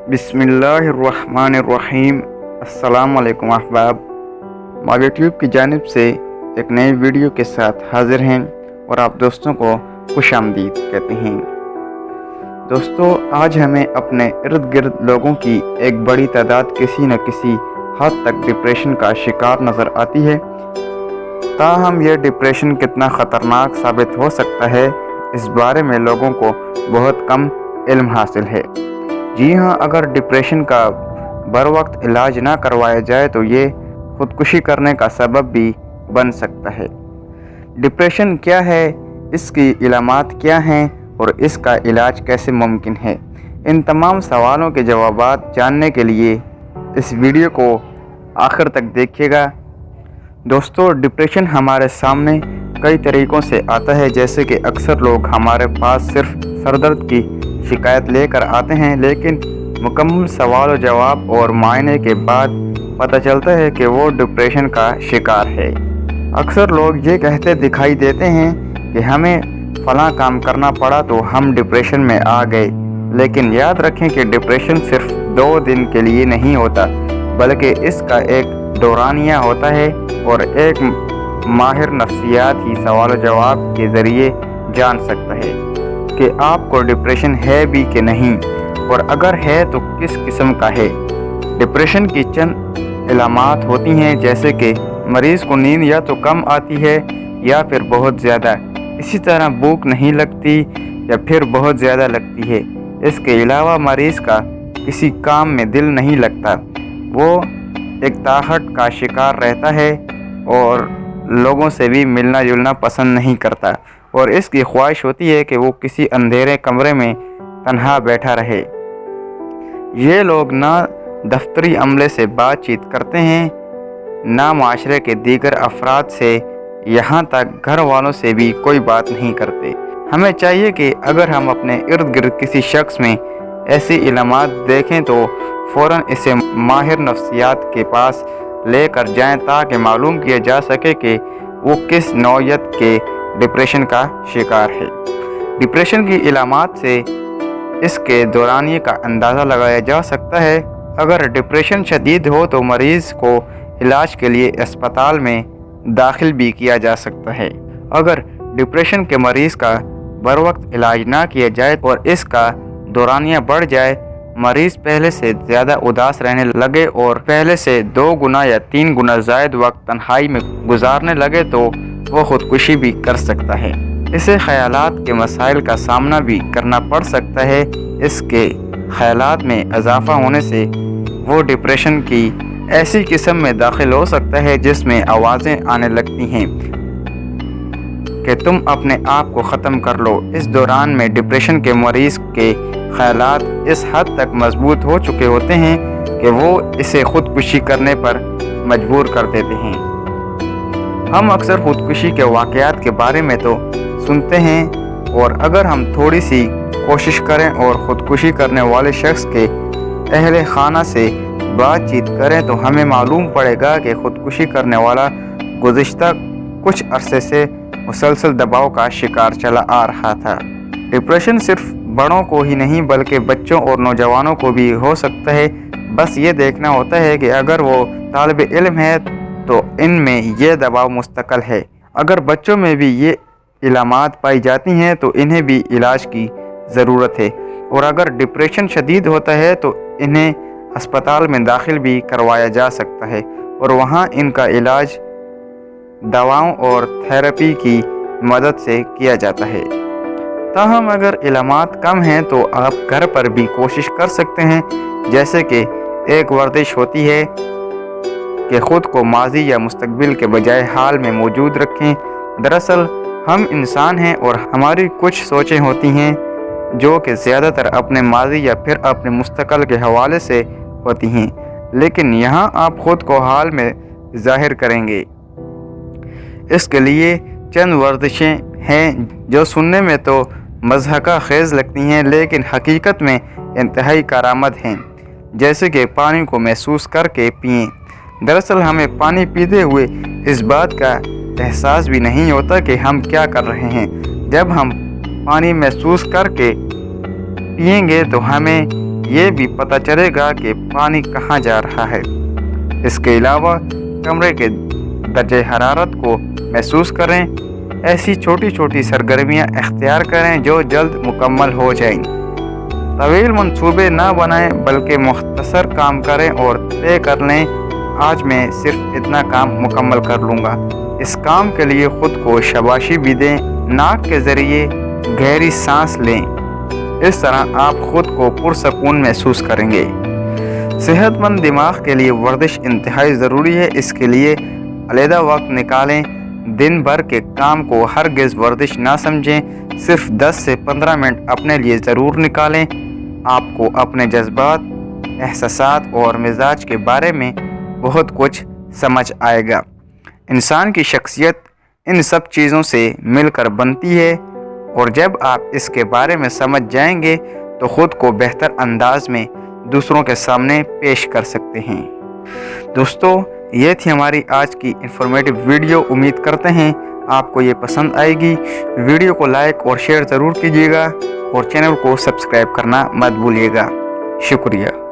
बिस्मिल्लाहिर्रहमानिर्रहीम। अस्सलाम वालेकुम अहबाब। मावी ट्यूब की जानिब से एक नई वीडियो के साथ हाजिर हैं और आप दोस्तों को खुशामदीद कहते हैं। दोस्तों, आज हमें अपने इर्द गिर्द लोगों की एक बड़ी तादाद किसी न किसी हद तक डिप्रेशन का शिकार नज़र आती है। ताहम यह डिप्रेशन कितना ख़तरनाक साबित हो सकता है, इस बारे में लोगों को बहुत कम इल्म हासिल है। जी हाँ, अगर डिप्रेशन का बर वक्त इलाज ना करवाया जाए तो ये ख़ुदकुशी करने का सबब भी बन सकता है। डिप्रेशन क्या है, इसकी इलामात क्या हैं और इसका इलाज कैसे मुमकिन है, इन तमाम सवालों के जवाबात जानने के लिए इस वीडियो को आखिर तक देखिएगा। दोस्तों, डिप्रेशन हमारे सामने कई तरीक़ों से आता है। जैसे कि अक्सर लोग हमारे पास सिर्फ सरदर्द की शिकायत लेकर आते हैं, लेकिन मुकम्मल सवाल और जवाब और मायने के बाद पता चलता है कि वो डिप्रेशन का शिकार है। अक्सर लोग ये कहते दिखाई देते हैं कि हमें फ़लाँ काम करना पड़ा तो हम डिप्रेशन में आ गए, लेकिन याद रखें कि डिप्रेशन सिर्फ 2 दिन के लिए नहीं होता, बल्कि इसका एक दौरानिया होता है और एक माहिर नफ्सियात ही सवाल और जवाब के ज़रिए जान सकता है कि आपको डिप्रेशन है भी कि नहीं, और अगर है तो किस किस्म का है। डिप्रेशन की चंद इलामात होती हैं, जैसे कि मरीज़ को नींद या तो कम आती है या फिर बहुत ज़्यादा, इसी तरह भूख नहीं लगती या फिर बहुत ज़्यादा लगती है। इसके अलावा मरीज़ का किसी काम में दिल नहीं लगता, वो एक ताहट का शिकार रहता है और लोगों से भी मिलना जुलना पसंद नहीं करता, और इसकी ख्वाहिश होती है कि वो किसी अंधेरे कमरे में तन्हा बैठा रहे। ये लोग ना दफ्तरी अमले से बातचीत करते हैं, ना माशरे के दीगर अफराद से, यहाँ तक घर वालों से भी कोई बात नहीं करते। हमें चाहिए कि अगर हम अपने इर्द गिर्द किसी शख्स में ऐसी इलामात देखें तो फ़ौरन इसे माहिर नफ्सियात के पास लेकर जाएं, ताकि मालूम किया जा सके कि वो किस नौयत के डिप्रेशन का शिकार है। डिप्रेशन की इलामात से इसके दौरानिए का अंदाज़ा लगाया जा सकता है। अगर डिप्रेशन शदीद हो तो मरीज़ को इलाज के लिए अस्पताल में दाखिल भी किया जा सकता है। अगर डिप्रेशन के मरीज़ का बर वक्त इलाज ना किया जाए और इसका दौरानिया बढ़ जाए, मरीज़ पहले से ज़्यादा उदास रहने लगे और पहले से 2 गुना या 3 गुना ज़ायद वक्त तन्हाई में गुजारने लगे तो वो ख़ुदकुशी भी कर सकता है। इसे ख़यालात के मसाइल का सामना भी करना पड़ सकता है। इसके ख़यालात में इजाफ़ा होने से वो डिप्रेशन की ऐसी किस्म में दाखिल हो सकता है जिसमें आवाज़ें आने लगती हैं कि तुम अपने आप को ख़त्म कर लो। इस दौरान में डिप्रेशन के मरीज़ के ख़यालात इस हद तक मजबूत हो चुके होते हैं कि वो इसे ख़ुदकुशी करने पर मजबूर कर देते हैं। हम अक्सर ख़ुदकुशी के वाक़यात के बारे में तो सुनते हैं, और अगर हम थोड़ी सी कोशिश करें और ख़ुदकुशी करने वाले शख्स के अहले खाना से बातचीत करें तो हमें मालूम पड़ेगा कि ख़ुदकुशी करने वाला गुज़िश्ता कुछ अरसे से मुसलसल दबाव का शिकार चला आ रहा था। डिप्रेशन सिर्फ बड़ों को ही नहीं बल्कि बच्चों और नौजवानों को भी हो सकता है। बस ये देखना होता है कि अगर वो तालिब इल्म है तो इनमें यह दबाव मुस्तकिल है। अगर बच्चों में भी ये इलामात पाई जाती हैं तो इन्हें भी इलाज की ज़रूरत है, और अगर डिप्रेशन शदीद होता है तो इन्हें अस्पताल में दाखिल भी करवाया जा सकता है और वहाँ इनका इलाज दवाओं और थेरेपी की मदद से किया जाता है। ताहम अगर इलामात कम हैं तो आप घर पर भी कोशिश कर सकते हैं। जैसे कि एक वर्जिश होती है कि ख़ुद को माजी या मुस्तकबिल के बजाय हाल में मौजूद रखें। दरअसल हम इंसान हैं और हमारी कुछ सोचें होती हैं जो कि ज़्यादातर अपने माजी या फिर अपने मुस्तकबिल के हवाले से होती हैं, लेकिन यहाँ आप ख़ुद को हाल में ज़ाहिर करेंगे। इसके लिए चंद वर्जिशें हैं जो सुनने में तो मज़हका खेज़ लगती हैं, लेकिन हकीकत में इंतहाई कारआमद हैं। जैसे कि पानी को महसूस करके पिएं। दरअसल हमें पानी पीते हुए इस बात का एहसास भी नहीं होता कि हम क्या कर रहे हैं। जब हम पानी महसूस करके पिएंगे तो हमें ये भी पता चलेगा कि पानी कहाँ जा रहा है। इसके अलावा कमरे के दर्जे हरारत को महसूस करें। ऐसी छोटी छोटी सरगर्मियां इख्तियार करें जो जल्द मुकम्मल हो जाएं। तवील मंसूबे ना बनाएं बल्कि मुख्तसर काम करें और तय कर लें, आज मैं सिर्फ इतना काम मुकम्मल कर लूँगा। इस काम के लिए ख़ुद को शाबाशी भी दें। नाक के ज़रिए गहरी सांस लें। इस तरह आप ख़ुद को पुरसकून महसूस करेंगे। सेहतमंद दिमाग के लिए वर्जिश इंतहाई ज़रूरी है। इसके लिए अलहदा वक्त निकालें। दिन भर के काम को हरगिज़ वर्जिश ना समझें। सिर्फ 10 से 15 मिनट अपने लिए ज़रूर निकालें। आपको अपने जज्बात, एहसासात और मिजाज के बारे में बहुत कुछ समझ आएगा। इंसान की शख्सियत इन सब चीज़ों से मिलकर बनती है, और जब आप इसके बारे में समझ जाएंगे तो ख़ुद को बेहतर अंदाज में दूसरों के सामने पेश कर सकते हैं। दोस्तों, ये थी हमारी आज की इंफॉर्मेटिव वीडियो। उम्मीद करते हैं आपको ये पसंद आएगी। वीडियो को लाइक और शेयर ज़रूर कीजिएगा और चैनल को सब्सक्राइब करना मत भूलिएगा। शुक्रिया।